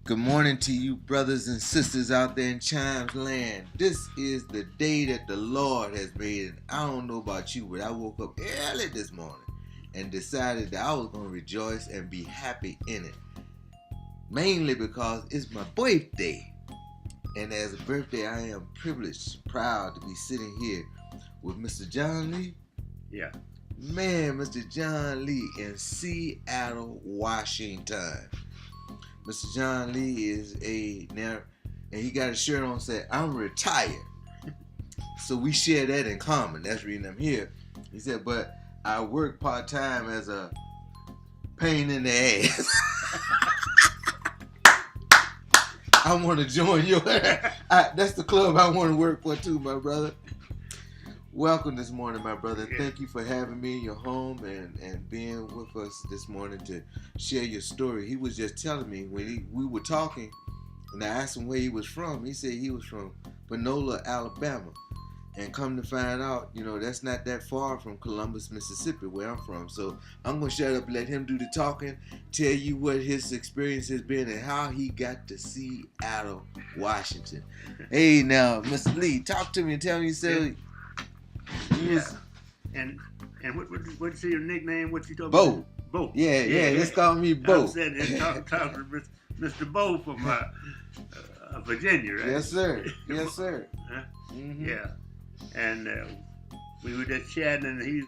Good morning to you brothers and sisters out there in Chimes Land. This is the day that the Lord has made. And I don't know about you, but I woke up early this morning and decided that I was going to rejoice and be happy in it. Mainly because it's my birthday. And as a birthday, I am privileged, proud to be sitting here with Mr. John Lee. Yeah. Man, Mr. John Lee in Seattle, Washington. Mr. John Lee is and he got a shirt on said, "I'm retired." So we share that in common. That's the reason I'm here. He said, "But I work part-time as a pain in the ass." I want to join you. That's the club I want to work for too, my brother. Welcome this morning, my brother. Yeah. Thank you for having me in your home and being with us this morning to share your story. He was just telling me when we were talking, and I asked him where he was from. He said he was from Panola, Alabama. And come to find out, that's not that far from Columbus, Mississippi, where I'm from. So I'm going to shut up and let him do the talking, tell you what his experience has been and how he got to Seattle, Washington. Hey, now, Mr. Lee, talk to me and tell me, And what's your nickname? What you talking Bo. about? Bo. Yeah. Just call me Bo. I'm saying, talk to Mr. Bo from Virginia, right? Yes, sir. Yes, sir. Huh? Mm-hmm. Yeah. And we were just chatting, and he's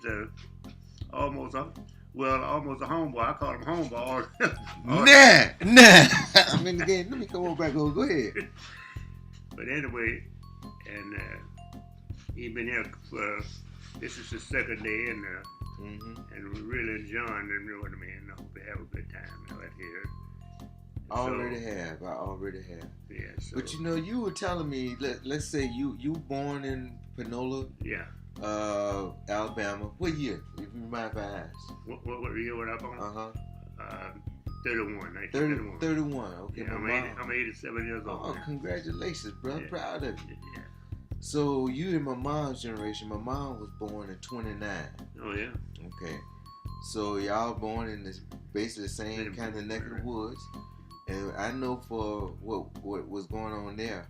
almost a homeboy. I call him homeboy. Nah. I'm in the game. Let me come on back over. Go ahead. But anyway, and he's been here for, this is the second day, and we're really enjoying it, you know what I mean? I hope we have a good time out here. I already have. Yeah. So, But you were telling me, let's say you born in Panola, yeah. Alabama. What year? If you mind if I ask. What year were I born? 31, 1931. 31. Okay, yeah, I'm 87 years old. Oh, now. Congratulations, bro. Yeah. Proud of you. Yeah. So you in my mom's generation. My mom was born in 29. Oh yeah. Okay. So y'all born in this basically the same kind of neck of the woods. And I know for what was going on there,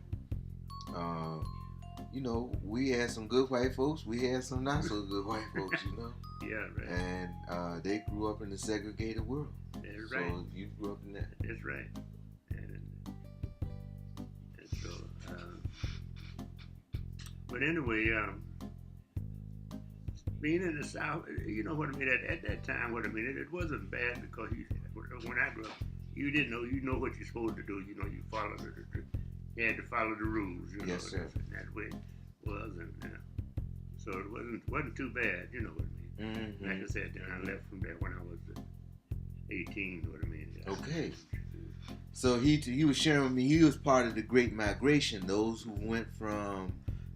we had some good white folks. We had some not so good white folks, Yeah, right. And they grew up in the segregated world. That's so right. you grew up in that. That's right. And so, but anyway, being in the South, you know what I mean? At that time, what I mean, it wasn't bad because when I grew up, you didn't know, what you're supposed to do. You follow you had to follow the rules. Yes, sir. And that way it was, and so it wasn't too bad. You know what I mean? Mm-hmm. Like I said, then I left from there when I was 18. What I mean? Okay. So he was sharing with me. He was part of the Great Migration. Those who went from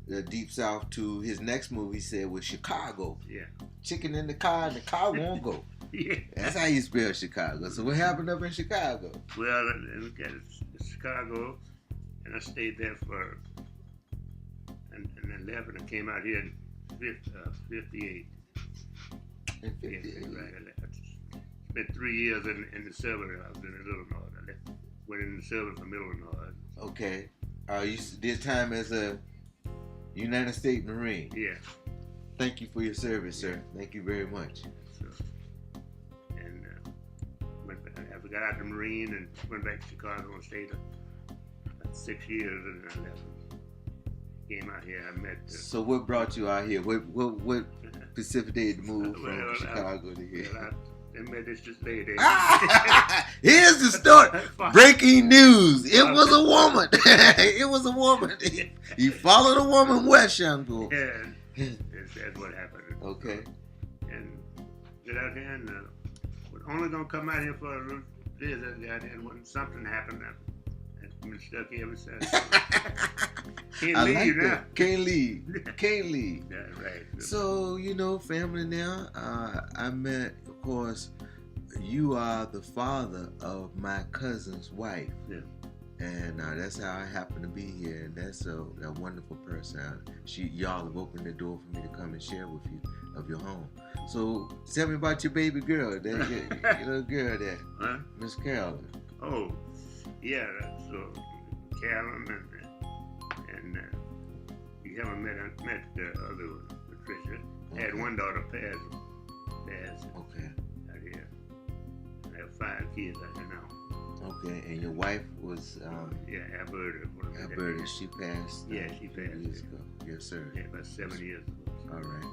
the Deep South to his next move, he said, was Chicago. Yeah. Chicken in the car, and the car won't go. Yeah. That's how you spell Chicago. So what happened up in Chicago? Well, and Chicago, and I stayed there for, and then left, and I came out here in 58. In 58. Yeah, right. I spent 3 years in the service. I was in Illinois. I went in the service from Illinois. Okay. You did time as a United States Marine. Yeah. Thank you for your service, sir. Thank you very much. So, and I got out the Marine and went back to Chicago and stayed 6 years, and I left. Came out here. I met. So what brought you out here? What precipitated the move from Chicago to here? Well, I met this lady. Here's the story. Breaking news. It was a woman. It was a woman. He followed a woman west, young boy. Yeah. That's what happened. Okay. And get out here and we're only gonna come out here for a visit. And when something happened, I've been stuck here ever since. Can't leave now. Can't leave. That's right. So family now. I met, of course. You are the father of my cousin's wife. Yeah. And that's how I happen to be here, and that's a wonderful person. Y'all have opened the door for me to come and share with you of your home. So tell me about your baby girl, that your little girl there, Huh? Miss Carolyn. Oh, Yeah, so Carolyn and you haven't met the other one, Patricia. I had one daughter, Paz. Okay. Out here. I have 5 kids out here now. Okay, and your wife was Yeah, Alberta. Alberta. She passed. Yeah, she passed years ago. Yes, sir. Yeah, about 7 years ago. All right.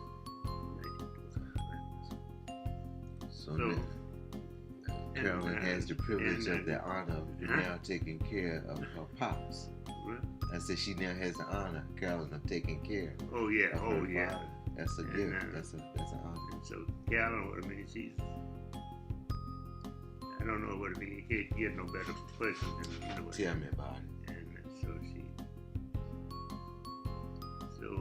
So Carolyn has the privilege of the honor of now taking care of her pops. I said she now has the honor, Carolyn, of taking care. Oh yeah, of her father. That's a gift. That's an honor. And so Carolyn, what I mean, she's, I don't know what I mean. You can't get no better person than, you know what. Tell me about it. And so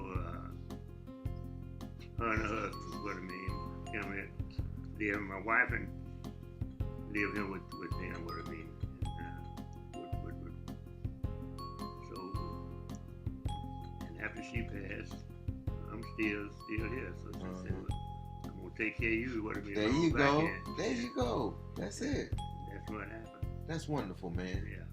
her and her husband, what I mean, come here, live, my wife and live here with them, what I mean. So, and after she passed, I'm still here. So she said, well, I'm gonna take care of you, what I mean. There you go. There you go. That's it. That's what happened. That's wonderful, man. Yeah.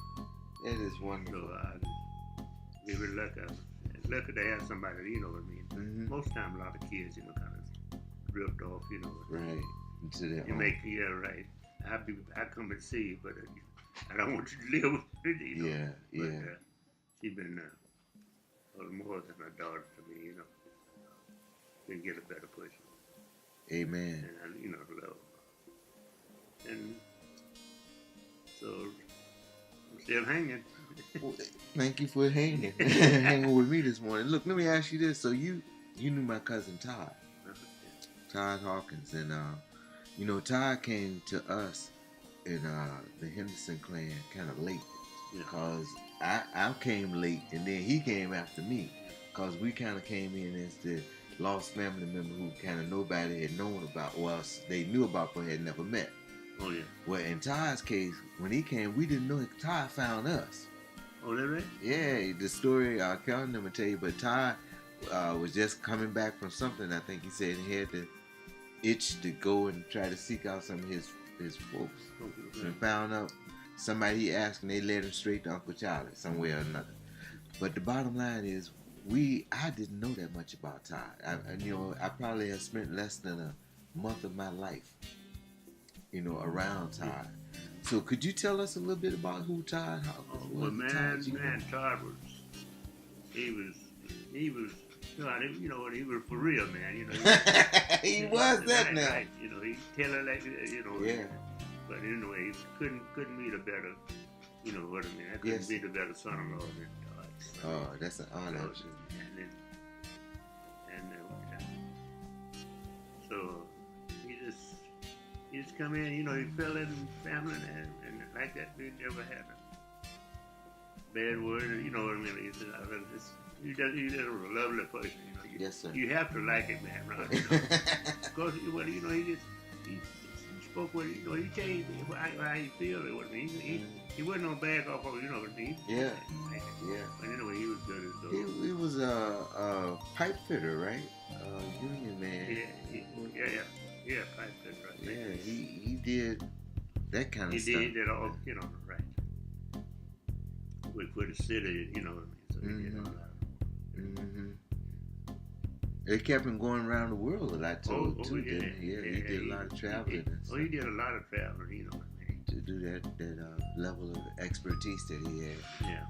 That is wonderful. So we were lucky to have somebody, you know what I mean. Mm-hmm. Most time, a lot of kids, you know, kind of drift off, you know. Right. Into their You own. make, yeah, right. I come and see you, but I don't want you to live with you know. Yeah, But, yeah. She's been more than a daughter to me, you know. Can get a better person. Amen. And I, you know, love her. And so I'm still hanging. Well, thank you for hanging with me this morning. Look, let me ask you this. So you knew my cousin Todd. Todd Hawkins, and you know, Todd came to us in the Henderson clan kind of late, because I came late, and then he came after me, because we kind of came in as the lost family member who kind of nobody had known about, or else they knew about but had never met. Oh yeah. Well, in Todd's case, when he came, we didn't know Todd found us. Oh, that right? Yeah, the story Carolyn never tell you, but Todd was just coming back from something. I think he said he had the itch to go and try to seek out some of his folks, and found out somebody he asked, and they led him straight to Uncle Charlie, some way or another. But the bottom line is, I didn't know that much about Todd. I probably have spent less than a month of my life, you know, around Todd. So could you tell us a little bit about who Todd Hawkins was? Well, man, Todd was, he was, God, you know what, he was for real, man, you know. He was that now. Right, you know, he tell her like, you know. Yeah. But anyway, he couldn't be the better, you know what I mean. I couldn't be the better son-in-law than Todd. So, oh, that's an honor. So he just come in, you know, he fell in family and like that, we never had a bad word, you know what I mean. He said, he's just a lovely person, you know. Yes, sir. You have to like it, man, Ron. You know? Because, well, you know, he spoke with, you know, he changed how he feel or what I mean. He wasn't no bag off of, you know what I mean. Yeah. Yeah. But anyway, he was good as though. He was a pipe fitter, right? Union man. Yeah, pipe fitter, right. Yeah, he did that kind of stuff. He did all, you know, right. With the city, you know what I mean. So he did all that. They kept him going around the world a lot too, yeah. didn't he? Yeah, he did a lot of traveling. He did a lot of traveling, you know what I mean. To do that level of expertise that he had. Yeah.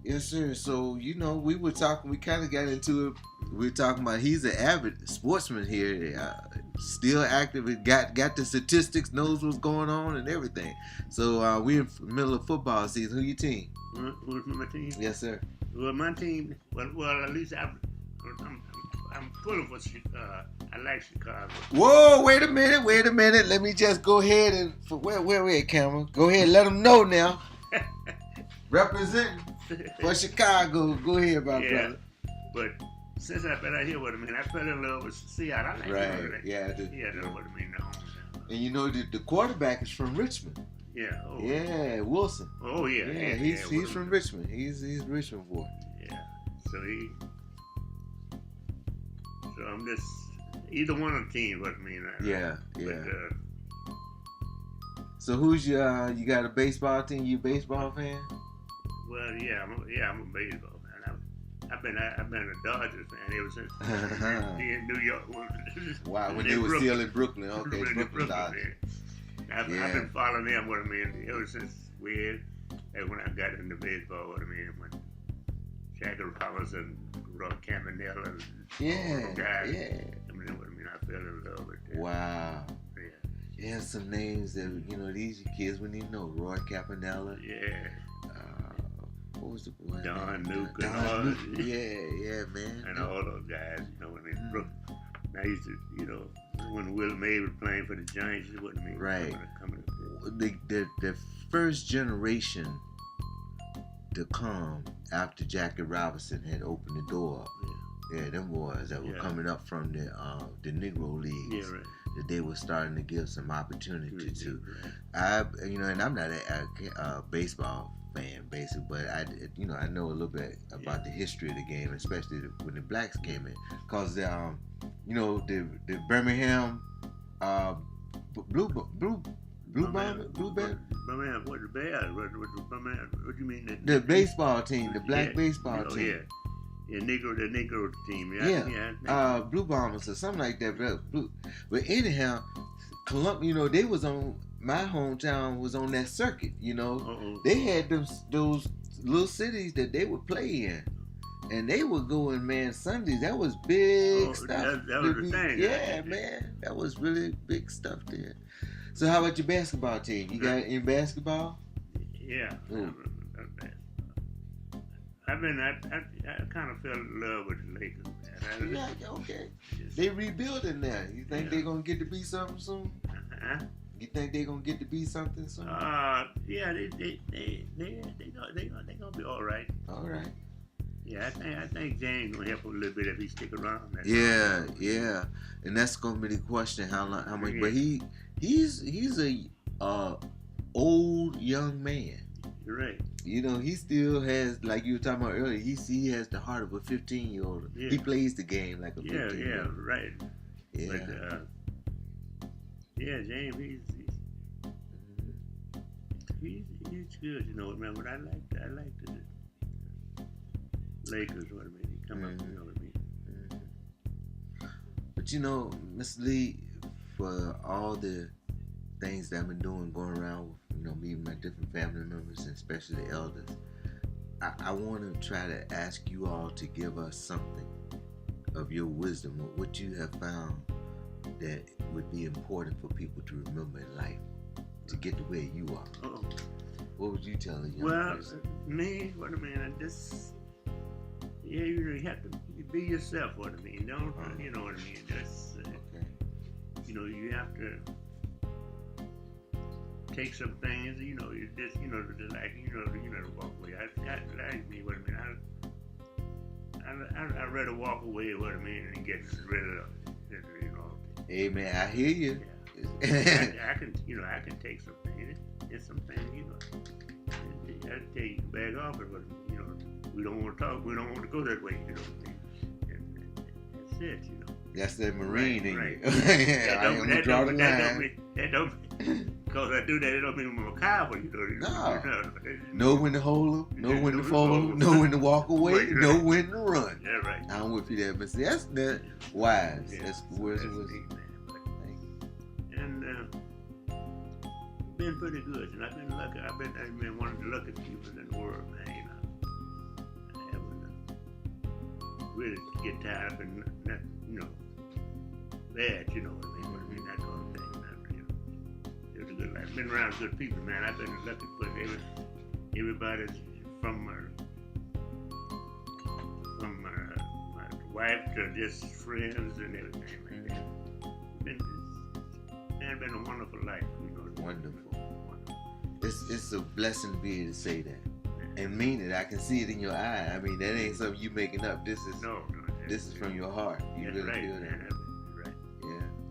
Yes, sir. So, you know, we were talking, we kind of got into it. We were talking about he's an avid sportsman here, still active, got the statistics, knows what's going on and everything. So, we're in the middle of football season. Who your team? Who's my team? Yes, sir. Well, my team, well, at least I'm pulling for I like Chicago. Whoa, wait a minute. Let me just go ahead and, where we at, Cameron? Go ahead, let them know now. Representing for Chicago. Go ahead, my brother. But since I've been out here, what I mean, I fell in love with Seattle. I like right, yeah. That's what I mean, the hometown. And you know, the quarterback is from Richmond. Yeah. Oh, yeah, Wilson. Oh, yeah. Yeah, he's from Richmond. He's Richmond boy. Yeah. So I'm just either one of the teams, what I mean. Yeah. But, So who's your? You got a baseball team? You a baseball fan? Well, yeah, I'm a baseball fan. I've been a Dodgers fan ever since in New York. Wow, when they were still in Brooklyn. Okay, Brooklyn Dodgers. I've been following them. What I mean, ever since when I got into baseball. What I mean, when Jackie Robinson, Roy Campanella, and all those guys. Yeah. I mean, what I mean, I fell in love with them. Wow. Yeah. Yeah, some names that these kids wouldn't even know. Roy Campanella. Yeah. What was the boy? Don Nuke. Yeah, man. And all those guys, when they Brooklyn. I used to, when Will May was playing for the Giants, you wouldn't mean right. Coming The first generation to come after Jackie Robinson had opened the door up. Yeah, them boys that were coming up from the Negro Leagues. Yeah, right. That they were starting to give some opportunity to. Right. And I'm not a baseball fan, basically, but I know a little bit about the history of the game, especially when the blacks came in, cause the Birmingham Blue Bomber. What the Bears? What do you mean? The baseball team, the black baseball team. Yeah. Yeah, the Negro team. Yeah. Blue Bombers or something like that. But anyhow, Columbia, they was on, my hometown was on that circuit, They had those little cities that they would play in. And they would go in, man, Sundays. That was big stuff. That was the thing. Yeah, man. That was really big stuff there. So how about your basketball team? You got any basketball? Yeah. I kind of fell in love with the Lakers, man. Yeah, okay. They rebuilding now. You think they're gonna get to be something soon? You think they're gonna get to be something soon? Yeah, they gonna be all right. All right. Yeah, I think James gonna help a little bit if he stick around. Yeah, and that's gonna be the question: how much? But he's a old young man. You're right. He still has, like you were talking about earlier, he has the heart of a 15-year-old. Yeah. He plays the game like a 15-year-old. Yeah, right. Yeah. But, James, he's good, man. But I like the Lakers, what I mean. He come up, you know what I mean. But Mr. Lee, for all the things that I've been doing, going around with, meeting my different family members, and especially the elders, I want to try to ask you all to give us something of your wisdom, or what you have found that would be important for people to remember in life to get to where you are. Uh-oh. What would you tell a young person? Me, what I mean, you have to be yourself, what I mean. Don't, you know what I mean? That's, okay. You have to take some things, you just, to walk away. Like me, what I mean. I'd rather walk away, what I mean, and get rid of it, Hey, man, I hear you. Yeah. I can take some things. There's some things, I tell you, back off it, but, we don't want to talk, we don't want to go that way, And that's it, That's that Marine in you. I'm gonna draw the line. That don't, because I do that, it don't mean I'm a coward, No. Know when to hold them, know when to fold, know when to walk away, know when to run. Yeah, right. I'm with you there, but see, that's wise. Yeah, that's wise. And been pretty good, and I've been lucky. I've been one of the lucky people in the world, man. I haven't really get tired and not, bad, what I mean, that kind of thing. It's a good life. Been around good people, man. I've been lucky for everybody from my wife to just friends and everything, man. It's been a wonderful life, Wonderful. It's a blessing to be able to say that and mean it. I can see it in your eye. I mean, that ain't something you making up. This is from your heart. You really right, feel that. Man, right.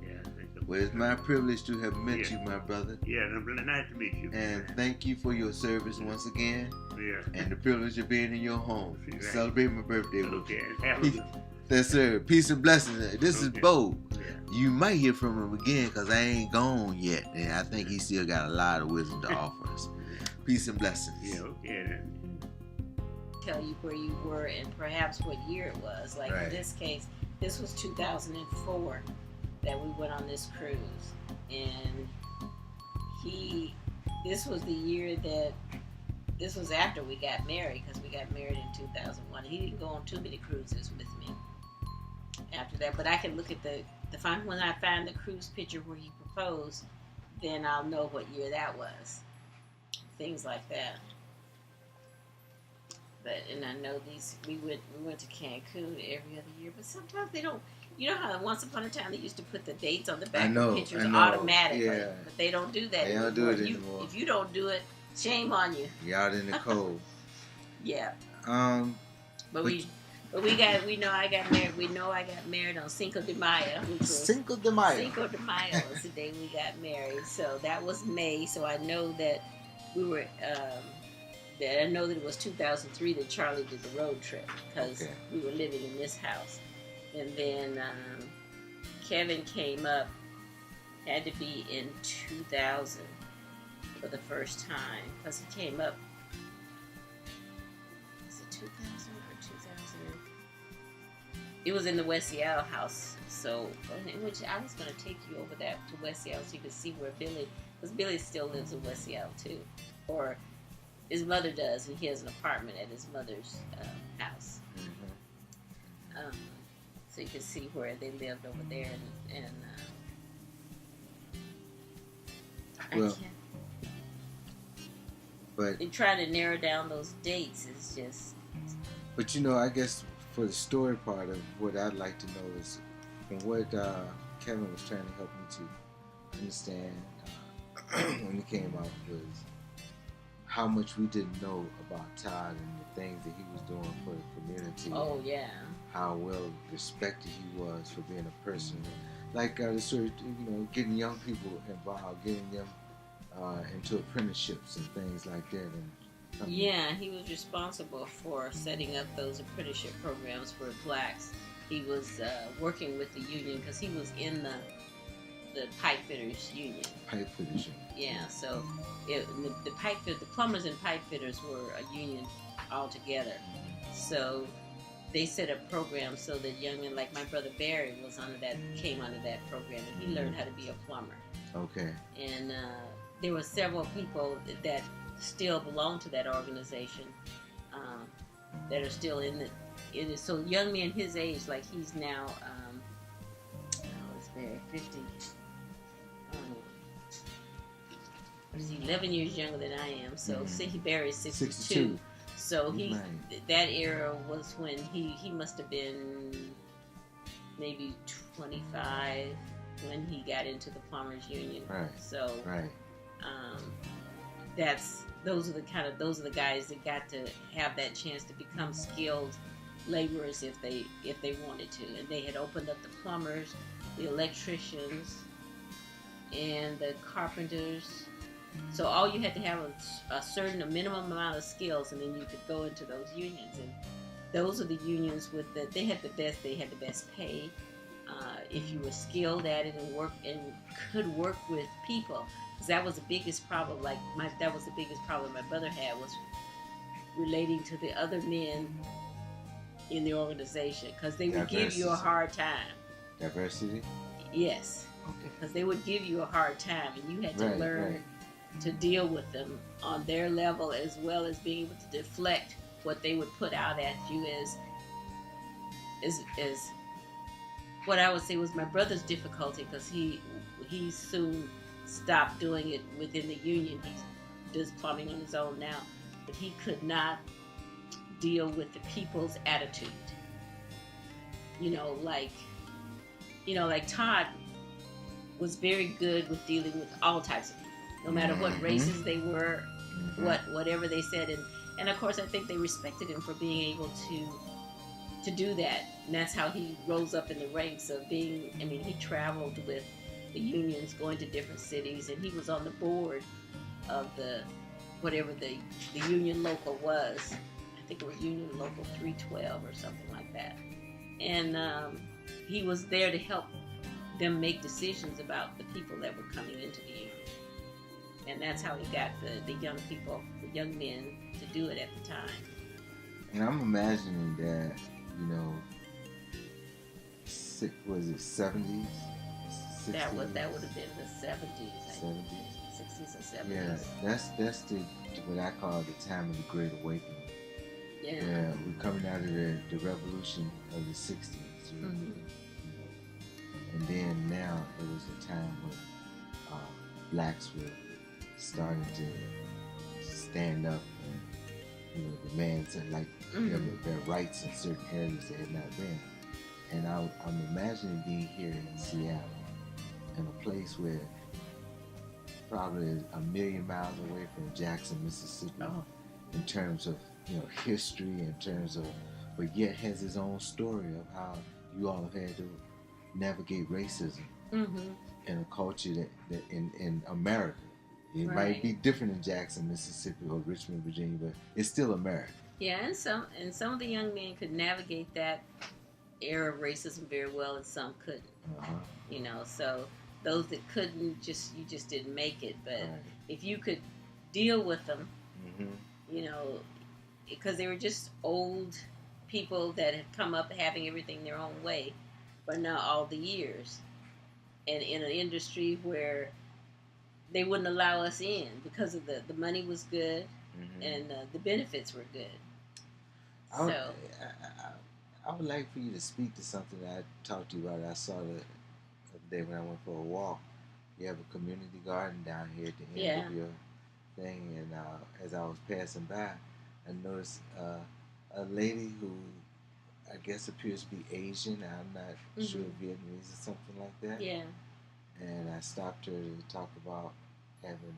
Yeah. Well, it's my privilege to have met you, my brother. Yeah, nice to meet you. And thank you for your service once again. Yeah. And the privilege of being in your home. Right. Celebrate my birthday with you. Okay. Yes, sir. Peace and blessings. This is Bo. Yeah. You might hear from him again because I ain't gone yet. And I think he still got a lot of wisdom to offer us. Peace and blessings. Yeah, okay then. Tell you where you were and perhaps what year it was. Like in this case, this was 2004 that we went on this cruise. And this was the year that, this was after we got married, because we got married in 2001. He didn't go on too many cruises with me after that, but I can look at when I find the cruise picture where he proposed, then I'll know what year that was. Things like that. And I know we went to Cancun every other year, but sometimes they don't. You know how once upon a time they used to put the dates on the back of the pictures automatically, but they don't do that. They don't do it anymore. If you don't do it, shame on you. You're out in the cold. Yeah. But we know I got married. We know I got married on Cinco de Mayo. Cinco de Mayo. Cinco de Mayo was the day we got married. So that was May. So I know that we were. I know that it was 2003 that Charlie did the road trip because we were living in this house, and then Kevin came up. Had to be in 2000 for the first time because he came up. Was it 2000 or 2000? It was in the West Seattle house. So, which I was going to take you over that to West Seattle so you could see where Billy, because Billy still lives in West Seattle too, or his mother does, and he has an apartment at his mother's house. Mm-hmm. So you can see where they lived over there, and trying to narrow down those dates is just. But I guess for the story part of what I'd like to know is from what Kevin was trying to help me to understand when he came out was how much we didn't know about Todd and the things that he was doing for the community. Oh, yeah. How well respected he was for being a person. Like the sort of, getting young people involved, getting them into apprenticeships and things like that. Yeah, he was responsible for setting up those apprenticeship programs for blacks. He was working with the union because he was in the pipe fitters union. Pipe fitters union. Yeah, so the plumbers and pipe fitters were a union altogether. So they set up programs so that young men like my brother Barry came under that program, and he learned how to be a plumber. Okay. And there were several people that still belong to that organization that are still in it. So young men his age, like he's now, Barry, 50. He's 11 years younger than I am, so Barry's 62. So that era was when he must have been maybe 25 when he got into the plumbers union. Right. So those are the guys that got to have that chance to become skilled laborers if they wanted to, and they had opened up the plumbers, the electricians, and the carpenters. So all you had to have was a minimum amount of skills, and then you could go into those unions. And those are the unions they had the best pay. If you were skilled at it and could work with people, because that was the biggest problem. That was the biggest problem my brother had, was relating to the other men in the organization, because they would give you a hard time. Diversity? Yes. Okay. Because they would give you a hard time, and you had to learn to deal with them on their level, as well as being able to deflect what they would put out at you as what I would say was my brother's difficulty, because he soon stopped doing it within the union. He does plumbing on his own now, but he could not deal with the people's attitude. Like Todd was very good with dealing with all types of people, no matter what races they were, whatever they said, and of course I think they respected him for being able to do that, and that's how he rose up in the ranks of being. I mean, he traveled with the unions, going to different cities, and he was on the board of whatever the union local was. I think it was Union Local 312 or something like that. and he was there to help them make decisions about the people that were coming into the union. And that's how he got the young people, the young men, to do it at the time. And I'm imagining that, was it 70s? 60s? That would have been the 70s. 70s? 60s and 70s. Yeah, that's what I call the time of the Great Awakening. Yeah, we're coming out of the revolution of the 60s. Mm-hmm. And then now it was a time when blacks were starting to stand up and demand their rights in certain areas that had not been. And I'm imagining being here in Seattle, in a place where probably a million miles away from Jackson, Mississippi, in terms of history, in terms of, but yet has its own story of how you all have had to navigate racism in a culture that in America. It might be different in Jackson, Mississippi, or Richmond, Virginia, but it's still America. Yeah, and some of the young men could navigate that era of racism very well, and some couldn't. So those that couldn't, you just didn't make it. But if you could deal with them, because they were just old people that had come up having everything their own way for now all the years, and in an industry where they wouldn't allow us in because of the money was good and the benefits were good. I would like for you to speak to something that I talked to you about. I saw the other day when I went for a walk. You have a community garden down here at the end of your thing, and as I was passing by, I noticed a lady who I guess appears to be Asian. I'm not sure, Vietnamese or something like that. Yeah. And I stopped her to talk about having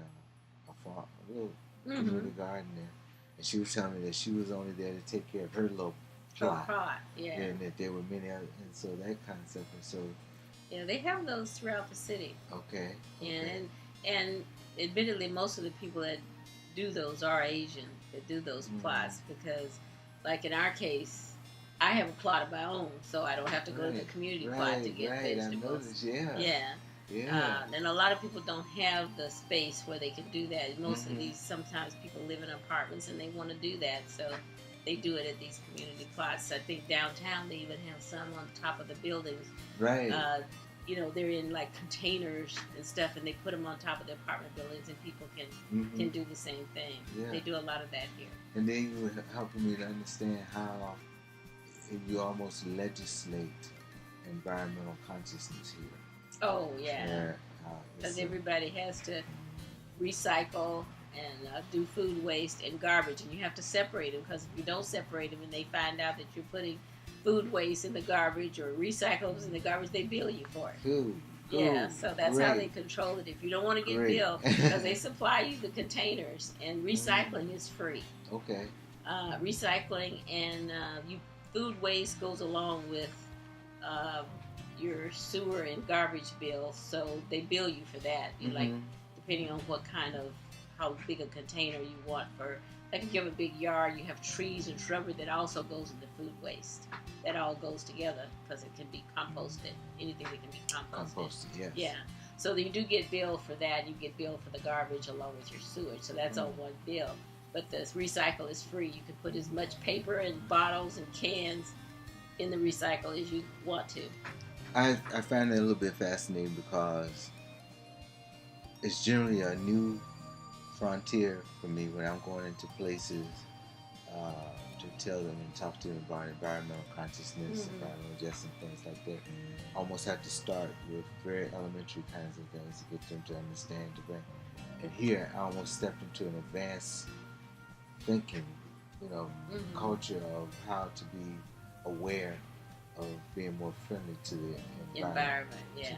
a farm, a little community garden there. And she was telling me that she was only there to take care of her little plot. And that there were many other, and so that concept, and so. Yeah, they have those throughout the city. Okay. And admittedly, most of the people that do those are Asian, that do those plots, because, like in our case, I have a plot of my own, so I don't have to go to the community plot to get vegetables. I noticed, and a lot of people don't have the space where they can do that. Most of these, sometimes people live in apartments and they want to do that, so they do it at these community plots. I think downtown they even have some on top of the buildings. Right. They're in like containers and stuff, and they put them on top of the apartment buildings, and people can do the same thing. Yeah. They do a lot of that here. And then you were helping me to understand how you almost legislate environmental consciousness here. Oh, yeah. Because everybody has to recycle and do food waste and garbage, and you have to separate them, because if you don't separate them and they find out that you're putting food waste in the garbage or recyclables in the garbage, they bill you for it. Cool. Yeah, so that's how they control it. If you don't want to get billed, because they supply you the containers, and recycling is free. Okay. Recycling and food waste goes along with your sewer and garbage bills, so they bill you for that. You like, depending on how big a container you want for. Like if you have a big yard, you have trees and shrubbery that also goes into food waste. That all goes together because it can be composted. Anything that can be composted. Yes. Yeah. So you do get billed for that. You get billed for the garbage along with your sewage. So that's on one bill. But the recycle is free. You can put as much paper and bottles and cans in the recycle as you want to. I find that a little bit fascinating because it's generally a new frontier for me when I'm going into places to tell them and talk to them about environmental consciousness, environmental justice, and things like that. I almost have to start with very elementary kinds of things to get them to understand. And here, I almost stepped into an advanced thinking, culture of how to be aware of being more friendly to the environment. Yeah.